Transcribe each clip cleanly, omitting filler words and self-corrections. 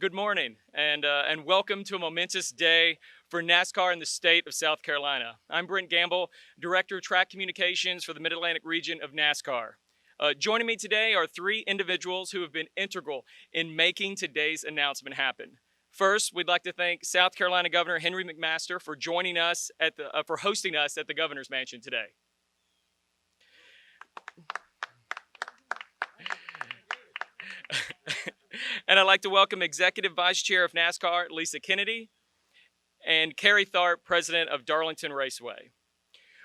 Good morning, and welcome to a momentous day for NASCAR in the state of South Carolina. I'm Brent Gamble, Director of Track Communications for the Mid-Atlantic region of NASCAR. Joining me today are three individuals who have been integral in making today's announcement happen. First, we'd like to thank South Carolina Governor Henry McMaster for joining us for hosting us at the Governor's Mansion today. And I'd like to welcome Executive Vice Chair of NASCAR, Lisa Kennedy, and Carrie Tharp, President of Darlington Raceway.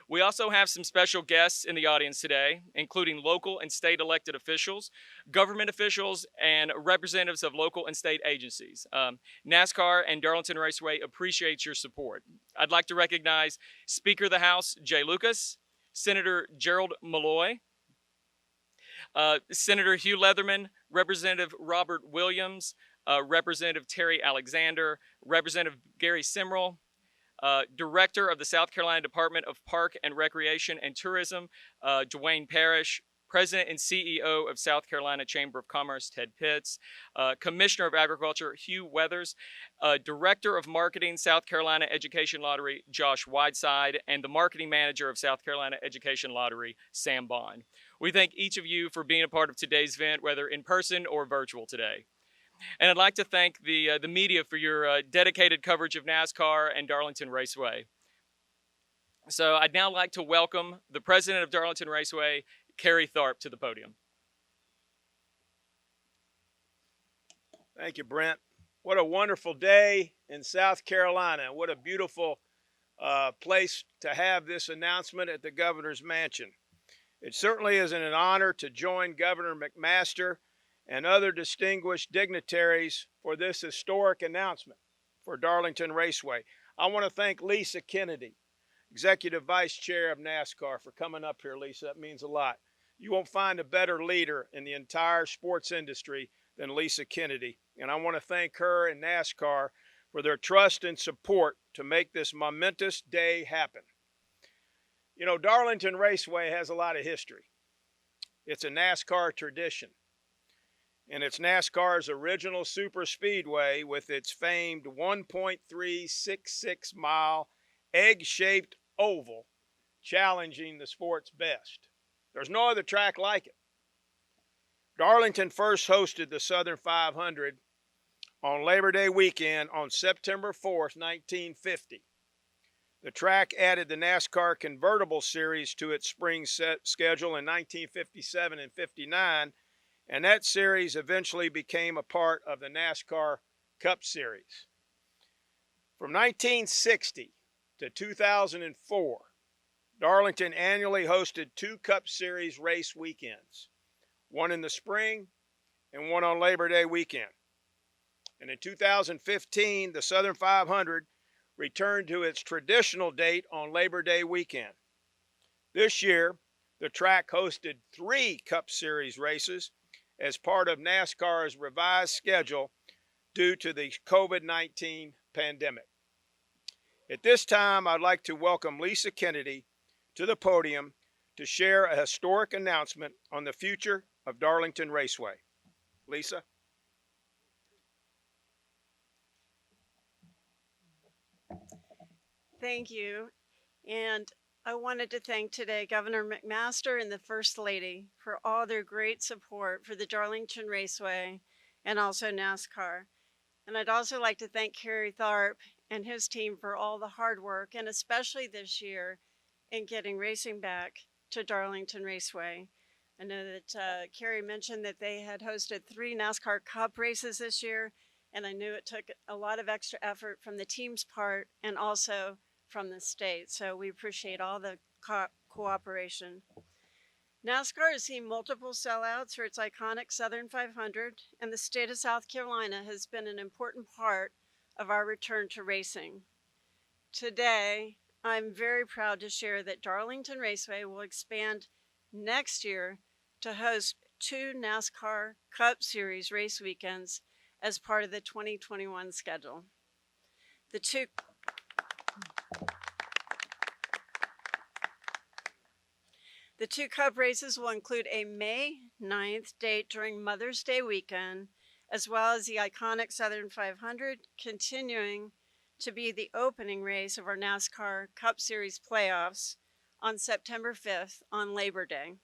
We also have some special guests in the audience today, including local and state elected officials, government officials, and representatives of local and state agencies. NASCAR and Darlington Raceway appreciate your support. I'd like to recognize Speaker of the House, Jay Lucas, Senator Gerald Malloy, Senator Hugh Leatherman, Representative Robert Williams, Representative Terry Alexander, Representative Gary Simrell, Director of the South Carolina Department of Park and Recreation and Tourism, Dwayne Parrish, President and CEO of South Carolina Chamber of Commerce, Ted Pitts, Commissioner of Agriculture, Hugh Weathers, Director of Marketing, South Carolina Education Lottery, Josh Whiteside, and the Marketing Manager of South Carolina Education Lottery, Sam Bond. We thank each of you for being a part of today's event, whether in person or virtual today. And I'd like to thank the media for your dedicated coverage of NASCAR and Darlington Raceway. So I'd now like to welcome the President of Darlington Raceway, Carrie Tharp, to the podium. Thank you, Brent. What a wonderful day in South Carolina. What a beautiful place to have this announcement at the Governor's Mansion. It certainly is an honor to join Governor McMaster and other distinguished dignitaries for this historic announcement for Darlington Raceway. I want to thank Lisa Kennedy, Executive Vice Chair of NASCAR, for coming up here, Lisa. That means a lot. You won't find a better leader in the entire sports industry than Lisa Kennedy. And I want to thank her and NASCAR for their trust and support to make this momentous day happen. You know, Darlington Raceway has a lot of history. It's a NASCAR tradition. And it's NASCAR's original super speedway with its famed 1.366 mile egg-shaped oval challenging the sport's best. There's no other track like it. Darlington first hosted the Southern 500 on Labor Day weekend on September 4th, 1950. The track added the NASCAR Convertible Series to its spring schedule in 1957 and 59, and that series eventually became a part of the NASCAR Cup Series. From 1960 to 2004, Darlington annually hosted two Cup Series race weekends, one in the spring and one on Labor Day weekend. And in 2015, the Southern 500 returned to its traditional date on Labor Day weekend. This year, the track hosted three Cup Series races as part of NASCAR's revised schedule due to the COVID-19 pandemic. At this time, I'd like to welcome Lisa Kennedy to the podium to share a historic announcement on the future of Darlington Raceway. Lisa? Thank you. And I wanted to thank today Governor McMaster and the First Lady for all their great support for the Darlington Raceway and also NASCAR. And I'd also like to thank Carrie Tharp and his team for all the hard work, and especially this year in getting racing back to Darlington Raceway. I know that Carrie mentioned that they had hosted 3 NASCAR Cup races this year, and I knew it took a lot of extra effort from the team's part and also from the state. So we appreciate all the cooperation. NASCAR has seen multiple sellouts for its iconic Southern 500, and the state of South Carolina has been an important part of our return to racing. Today, I'm very proud to share that Darlington Raceway will expand next year to host 2 NASCAR Cup Series race weekends as part of the 2021 schedule. The two Cup races will include a May 9th date during Mother's Day weekend as well as the iconic Southern 500, continuing to be the opening race of our NASCAR Cup Series playoffs on September 5th on Labor Day.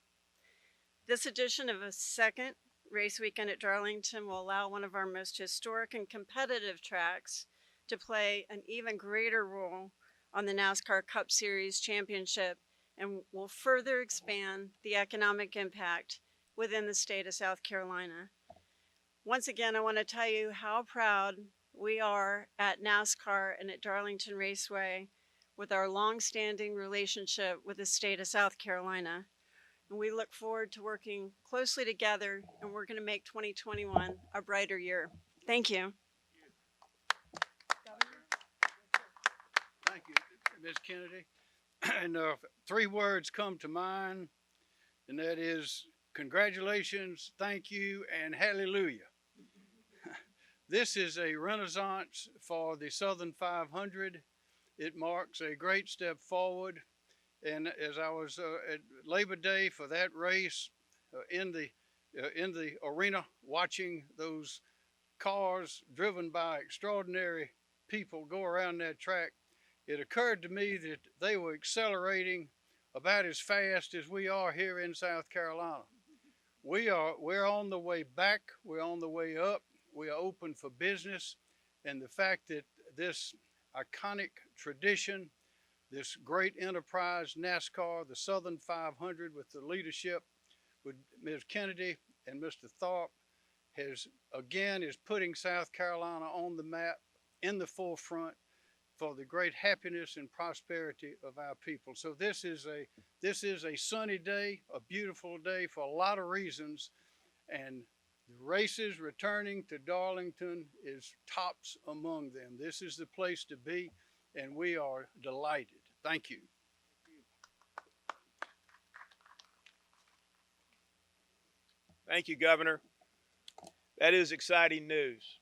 This edition of a second race weekend at Darlington will allow one of our most historic and competitive tracks to play an even greater role on the NASCAR Cup Series championship and will further expand the economic impact within the state of South Carolina. Once again, I want to tell you how proud we are at NASCAR and at Darlington Raceway with our long-standing relationship with the state of South Carolina. And we look forward to working closely together, and we're going to make 2021 a brighter year. Thank you. Thank you, Ms. Kennedy. And 3 words come to mind, and that is congratulations, thank you, and hallelujah. This is a renaissance for the Southern 500. It marks a great step forward. And as I was at Labor Day for that race in the arena, watching those cars driven by extraordinary people go around that track, it occurred to me that they were accelerating about as fast as we are here in South Carolina. We're on the way back. We're on the way up. We are open for business. And the fact that this iconic tradition, this great enterprise, NASCAR, the Southern 500, with the leadership with Ms. Kennedy and Mr. Thorpe, is putting South Carolina on the map, in the forefront for the great happiness and prosperity of our people. So this is a sunny day, a beautiful day for a lot of reasons, and the races returning to Darlington is tops among them. This is the place to be, and we are delighted. Thank you. Thank you, Governor. That is exciting news.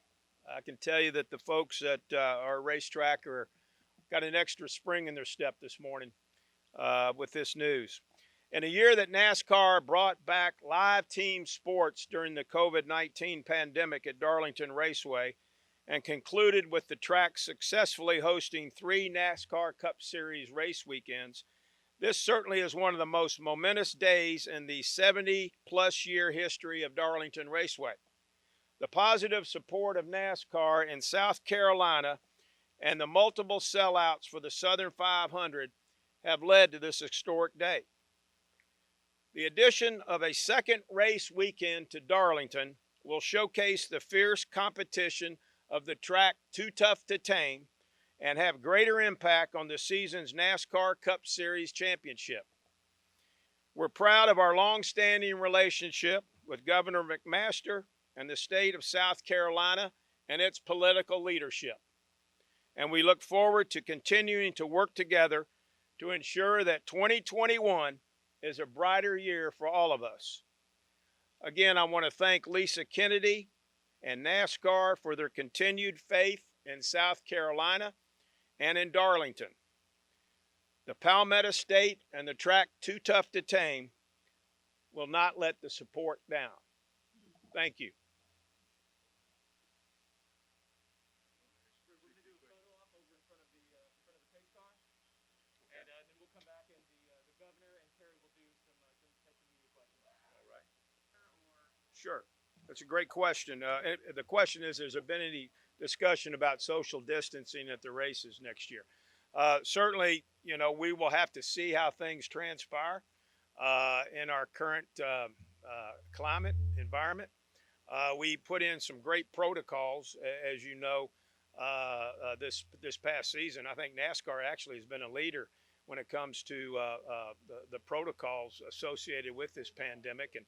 I can tell you that the folks at our racetrack got an extra spring in their step this morning with this news. In a year that NASCAR brought back live team sports during the COVID-19 pandemic at Darlington Raceway and concluded with the track successfully hosting 3 NASCAR Cup Series race weekends, this certainly is one of the most momentous days in the 70-plus year history of Darlington Raceway. The positive support of NASCAR in South Carolina and the multiple sellouts for the Southern 500 have led to this historic day. The addition of a second race weekend to Darlington will showcase the fierce competition of the track Too Tough to Tame and have greater impact on the season's NASCAR Cup Series championship. We're proud of our long-standing relationship with Governor McMaster and the state of South Carolina and its political leadership. And we look forward to continuing to work together to ensure that 2021 is a brighter year for all of us. Again, I want to thank Lisa Kennedy and NASCAR for their continued faith in South Carolina and in Darlington. The Palmetto State and the track Too Tough to Tame will not let the support down. Thank you. Sure. That's a great question. The question is, has there been any discussion about social distancing at the races next year? Certainly, we will have to see how things transpire in our current climate environment. We put in some great protocols, as you know, this past season. I think NASCAR actually has been a leader when it comes to the protocols associated with this pandemic. And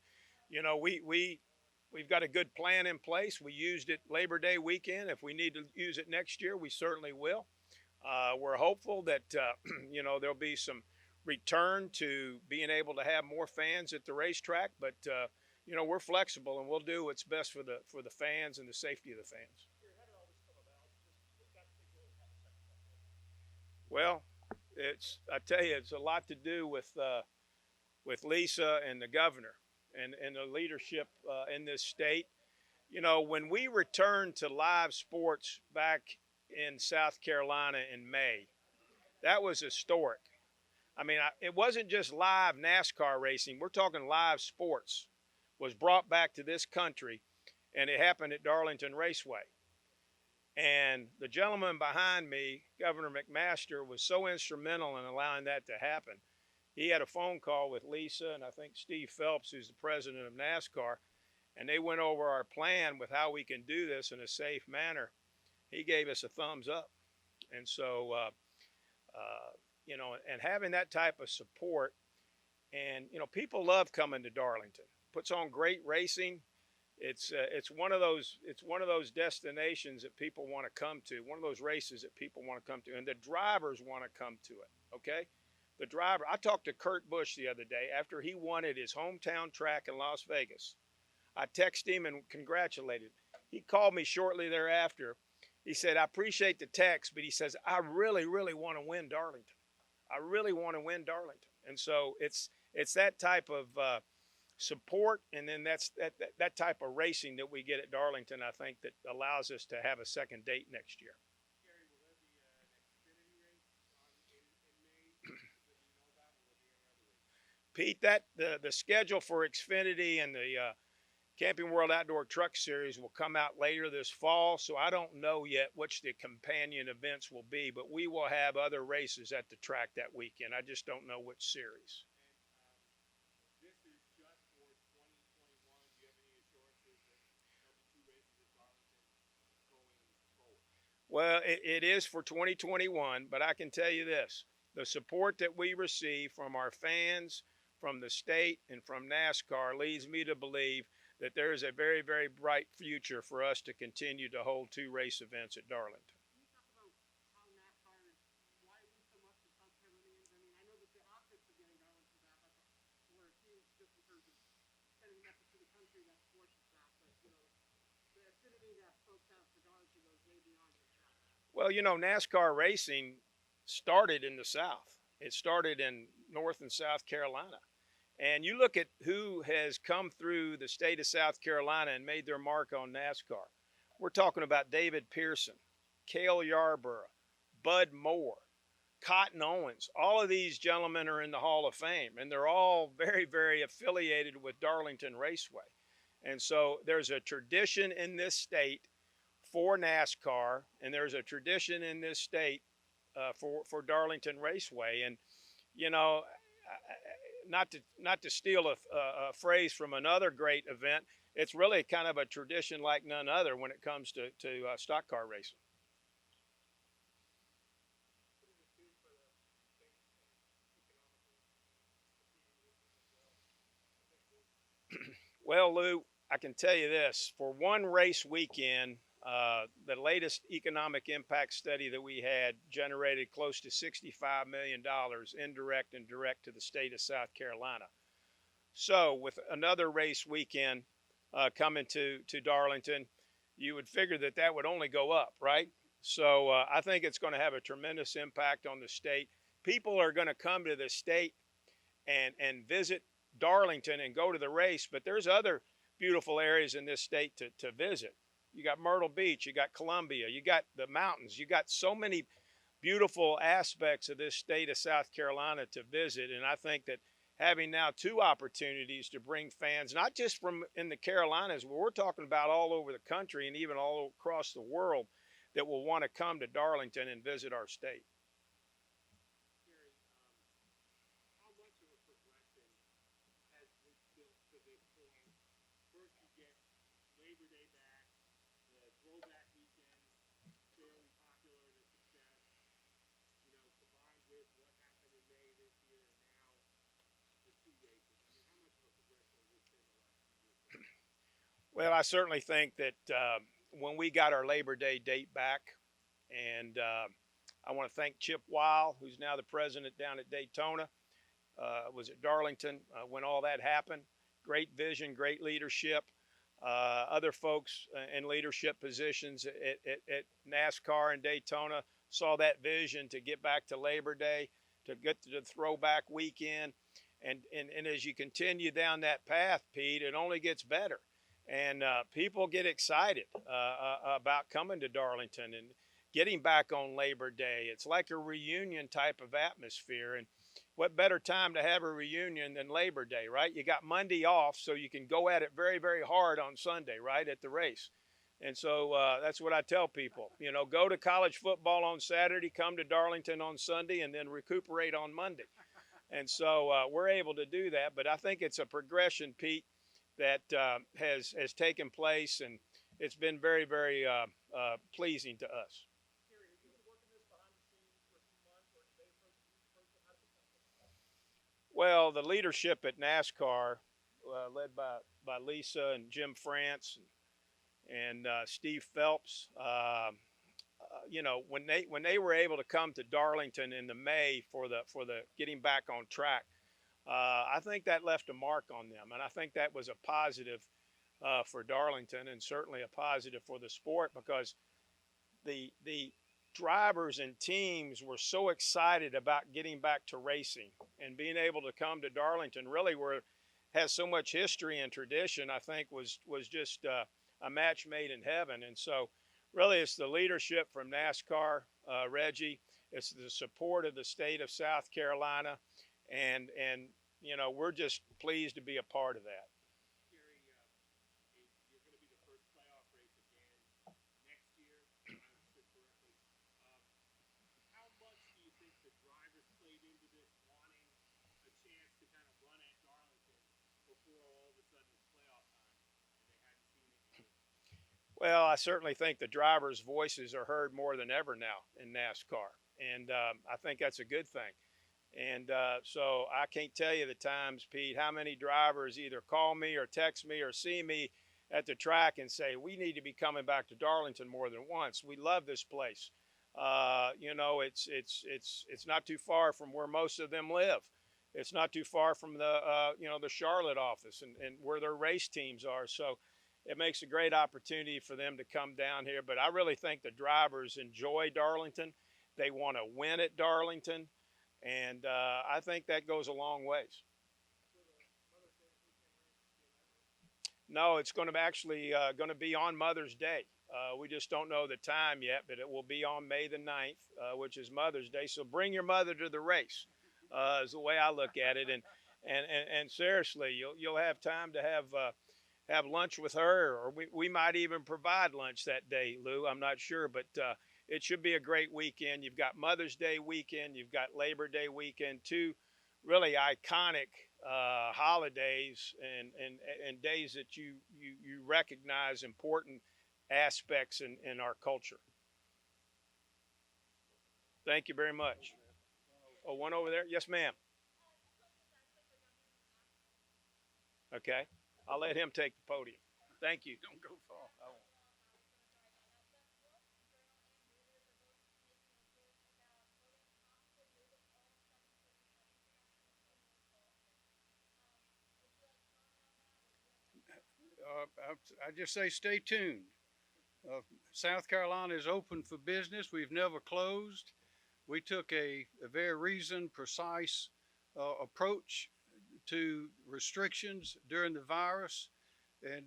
we've got a good plan in place. We used it Labor Day weekend. If we need to use it next year, we certainly will. We're hopeful that there'll be some return to being able to have more fans at the racetrack. But we're flexible, and we'll do what's best for the fans and the safety of the fans. Well, I tell you, it's a lot to do with Lisa and the governor and the leadership in this state. You know, when we returned to live sports back in South Carolina in May, that was historic. I mean, it wasn't just live NASCAR racing. We're talking live sports was brought back to this country, and it happened at Darlington Raceway. And the gentleman behind me, Governor McMaster, was so instrumental in allowing that to happen. He had a phone call with Lisa and I think Steve Phelps, who's the president of NASCAR, and they went over our plan with how we can do this in a safe manner. He gave us a thumbs up. And so, you know, and having that type of support, and, you know, people love coming to Darlington. Puts on great racing. It's one of those destinations that people want to come to, one of those races that people want to come to, and the drivers want to come to it, okay? The driver, I talked to Kurt Busch the other day after he won at his hometown track in Las Vegas. I texted him and congratulated. He called me shortly thereafter. He said, I appreciate the text, but he says, I really, really want to win Darlington. I really want to win Darlington. And so it's that type of support, and then that's that type of racing that we get at Darlington, I think, that allows us to have a second date next year. Gary, will there be an Xfinity race in May that you know about, or will there be any other race? Pete, the schedule for Xfinity and the Camping World Outdoor Truck Series will come out later this fall, so I don't know yet which the companion events will be, but we will have other races at the track that weekend. I just don't know which series. And this is just for 2021. Do you have any assurances that there'll be 2 races at Darlington going forward? Well, it is for 2021, but I can tell you this. The support that we receive from our fans, from the state, and from NASCAR leads me to believe that there is a very, very bright future for us to continue to hold 2 race events at Darlington. Can you talk about how NASCAR is widening so much to South Carolinians? I mean, I know that the optics of getting Darlington back were huge just in terms of sending a message to the country that sports is back, but, you know, the affinity that folks have for Darlington goes way beyond the track. Well, you know, NASCAR racing started in the South. It started in North and South Carolina. And you look at who has come through the state of South Carolina and made their mark on NASCAR. We're talking about David Pearson, Cale Yarborough, Bud Moore, Cotton Owens. All of these gentlemen are in the Hall of Fame, and they're all very, very affiliated with Darlington Raceway. And so there's a tradition in this state for NASCAR, and there's a tradition in this state for Darlington Raceway. And, you know, not to steal a phrase from another great event, it's really kind of a tradition like none other when it comes to stock car racing. Well, Lou, I can tell you this. For one race weekend, the latest economic impact study that we had generated close to $65 million indirect and direct to the state of South Carolina. So with another race weekend coming to Darlington, you would figure that that would only go up, right? So I think it's going to have a tremendous impact on the state. People are going to come to the state and visit Darlington and go to the race, but there's other beautiful areas in this state to visit. You got Myrtle Beach, you got Columbia, you got the mountains, you got so many beautiful aspects of this state of South Carolina to visit. And I think that having now 2 opportunities to bring fans, not just from in the Carolinas, but we're talking about all over the country and even all across the world that will want to come to Darlington and visit our state. Gary, how much of a progression has this built to this point? First, you get Labor Day back, the throwback weekend, fairly popular and a success, you know, combined with what happened in May this year, and now the 2 races. I mean, how much of a progression has this been the last few years? Well, I certainly think that when we got our Labor Day date back, and I want to thank Chip Weil, who's now the president down at Daytona, was at Darlington when all that happened. Great vision, great leadership. Other folks in leadership positions at NASCAR and Daytona saw that vision to get back to Labor Day, to get to the throwback weekend. And as you continue down that path, Pete, it only gets better. and people get excited about coming to Darlington and getting back on Labor Day. It's like a reunion type of atmosphere, and what better time to have a reunion than Labor Day, right? You got Monday off, so you can go at it very, very hard on Sunday, right, at the race. And so that's what I tell people. You know, go to college football on Saturday, come to Darlington on Sunday, and then recuperate on Monday. And so we're able to do that. But I think it's a progression, Pete, that has taken place, and it's been very, very pleasing to us. Well, the leadership at NASCAR, led by Lisa and Jim France and Steve Phelps, you know, when they were able to come to Darlington in the May for the getting back on track, I think that left a mark on them, and I think that was a positive for Darlington, and certainly a positive for the sport, because the drivers and teams were so excited about getting back to racing and being able to come to Darlington, really where it has so much history and tradition. I think was just a match made in heaven. And so really it's the leadership from NASCAR, Reggie, it's the support of the state of South Carolina, and you know, we're just pleased to be a part of that. Gary, you're going to be the first playoff race again next year, if I understood correctly. How much do you think the drivers played into this, wanting a chance to kind of run at Darlington before all of a sudden it's playoff time and they hadn't seen it in years? Well, I certainly think the drivers' voices are heard more than ever now in NASCAR, and I think that's a good thing. And so I can't tell you the times, Pete, how many drivers either call me or text me or see me at the track and say, we need to be coming back to Darlington more than once. We love this place. You know, it's not too far from where most of them live. It's not too far from the, you know, the Charlotte office and where their race teams are. So it makes a great opportunity for them to come down here. But I really think the drivers enjoy Darlington. They want to win at Darlington. And I think that goes a long ways. No, it's going to actually going to be on Mother's Day. We just don't know the time yet, but it will be on May the 9th, which is Mother's Day. So bring your mother to the race, is the way I look at it. And seriously, you'll have time to have lunch with her, or we might even provide lunch that day, Lou. I'm not sure, but it should be a great weekend. You've got Mother's Day weekend, you've got Labor Day weekend, two really iconic holidays and days that you recognize important aspects in our culture. Thank you very much. Oh, one over there? Yes, ma'am. Okay. I'll let him take the podium. Thank you. Don't go far. I just say stay tuned. South Carolina is open for business. We've never closed. We took a very reasoned, precise approach to restrictions during the virus, and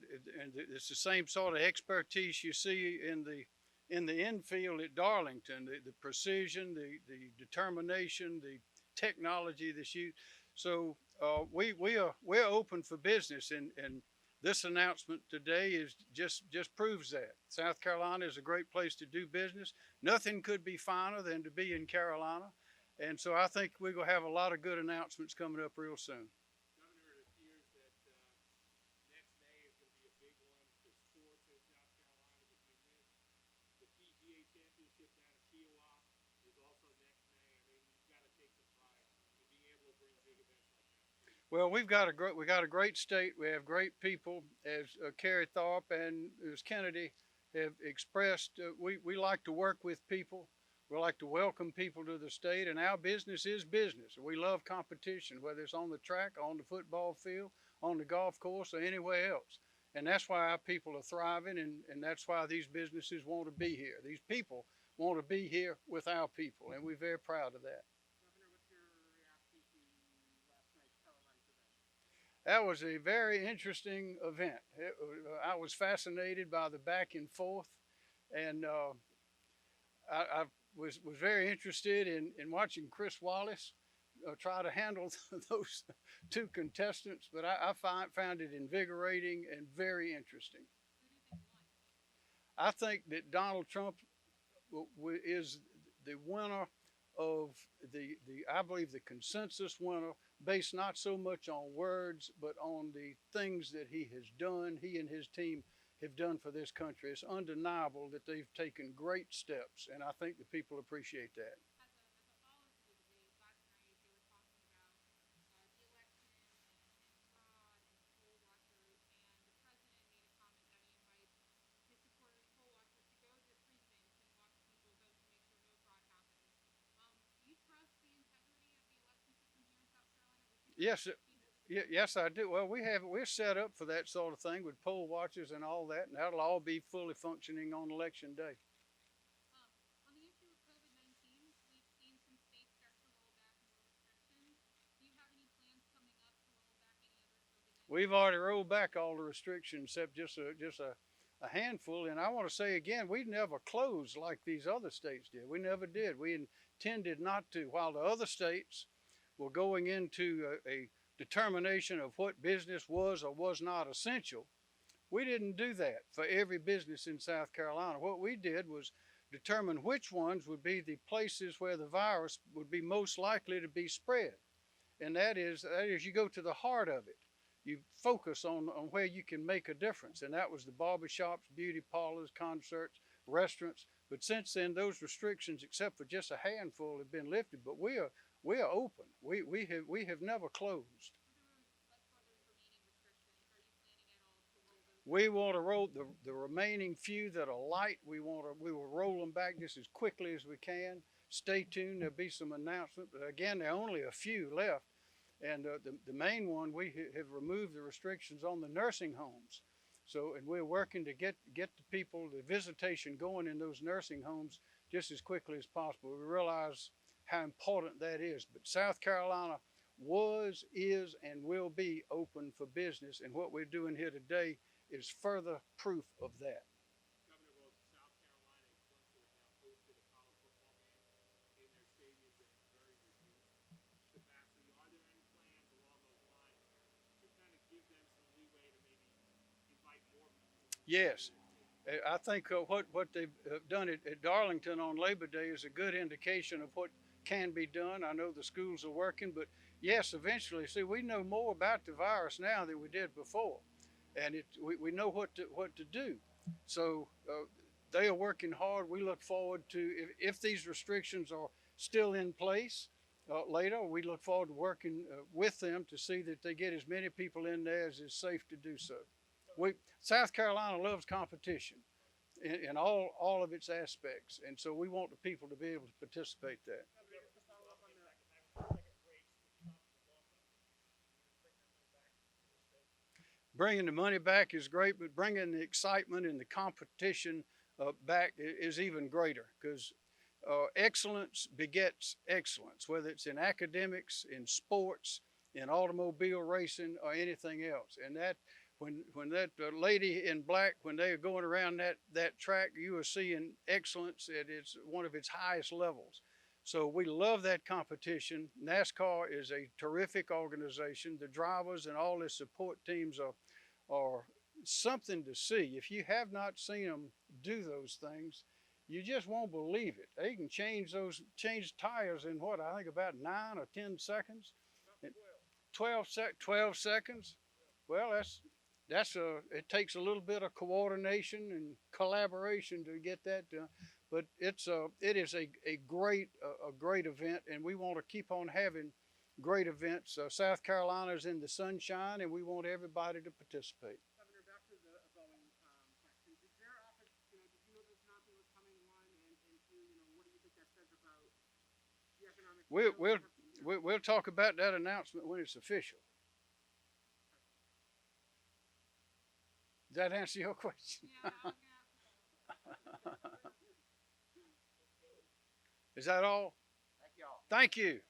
it's the same sort of expertise you see in the infield at Darlington. The precision, the determination, the technology that's used. So we're open for business, and this announcement today is just proves that. South Carolina is a great place to do business. Nothing could be finer than to be in Carolina. And so I think we're going to have a lot of good announcements coming up real soon. Governor, it appears that next May is going to be a big one for sports in South Carolina between this. The PGA Championship down at Kiowa is also next May. I mean, you've got to take some pride in being able to bring big events like that. Well, we got a great state. We have great people, as Kerry Tharp and as Kennedy have expressed. We like to work with people. We like to welcome people to the state, and our business is business. We love competition, whether it's on the track, on the football field, on the golf course, or anywhere else. And that's why our people are thriving, and that's why these businesses want to be here. These people want to be here with our people, and we're very proud of that. Governor, what's your reaction to last night's televised event? That was a very interesting event. I was fascinated by the back and forth, and I was very interested in watching Chris Wallace try to handle those two contestants. But I found it invigorating and very interesting. I think that Donald Trump is the winner of the I believe the consensus winner, based not so much on words but on the things that he has done, he and his team have done for this country. It's undeniable that they've taken great steps, and I think the people appreciate that. Yes, yes, I do. Well, we're set up for that sort of thing with poll watchers and all that, and that'll all be fully functioning on election day. We've already rolled back all the restrictions except just a handful. And I want to say again, we never closed like these other states did. We never did. We intended not to. While the other states were going into a determination of what business was or was not essential, we didn't do that for every business in South Carolina. What we did was determine which ones would be the places where the virus would be most likely to be spread. And that is you go to the heart of it. You focus on where you can make a difference. And that was the barbershops, beauty parlors, concerts, restaurants. But since then, those restrictions, except for just a handful, have been lifted. But we are open. We have never closed. We want to roll the remaining few that are light. We will roll them back just as quickly as we can. Stay tuned. There'll be some announcement. But again, there are only a few left. And the main one, we have removed the restrictions on the nursing homes. So, and we're working to get the people, the visitation going in those nursing homes just as quickly as possible. We realize how important that is. But South Carolina was, is, and will be open for business. And what we're doing here today is further proof of that. Governor, South Carolina is going to have now hosted a college football game in their stadium that is very reduced capacity. Are there any plans along those lines to kind of give them some leeway to maybe invite more people? Yes. I think what they've done at Darlington on Labor Day is a good indication of what can be done. I know the schools are working, but yes, eventually, see, we know more about the virus now than we did before. And we know what to do. So they are working hard. We look forward to, if these restrictions are still in place later, we look forward to working with them to see that they get as many people in there as is safe to do so. South Carolina loves competition in all of its aspects, and so we want the people to be able to participate there. Bringing the money back is great, but bringing the excitement and the competition back is even greater, because excellence begets excellence, whether it's in academics, in sports, in automobile racing, or anything else. And that when that lady in black, when they are going around that track, you are seeing excellence at one of its highest levels. So we love that competition. NASCAR is a terrific organization. The drivers and all the support teams are something to see. If you have not seen them do those things, you just won't believe it. They can change tires in what, I think about 9 or 10 seconds. 12 seconds. Well, it takes a little bit of coordination and collaboration to get that done. But it is a great event, and we want to keep on having great events. South Carolina is in the sunshine, and we want everybody to participate. Governor, back to the Boeing question. Did your office, did you know this announcement was coming, one, and two, what do you think that says about the economic? We'll talk about that announcement when it's official. Does that answer your question? Yeah. Is that all? Thank you all. Thank you.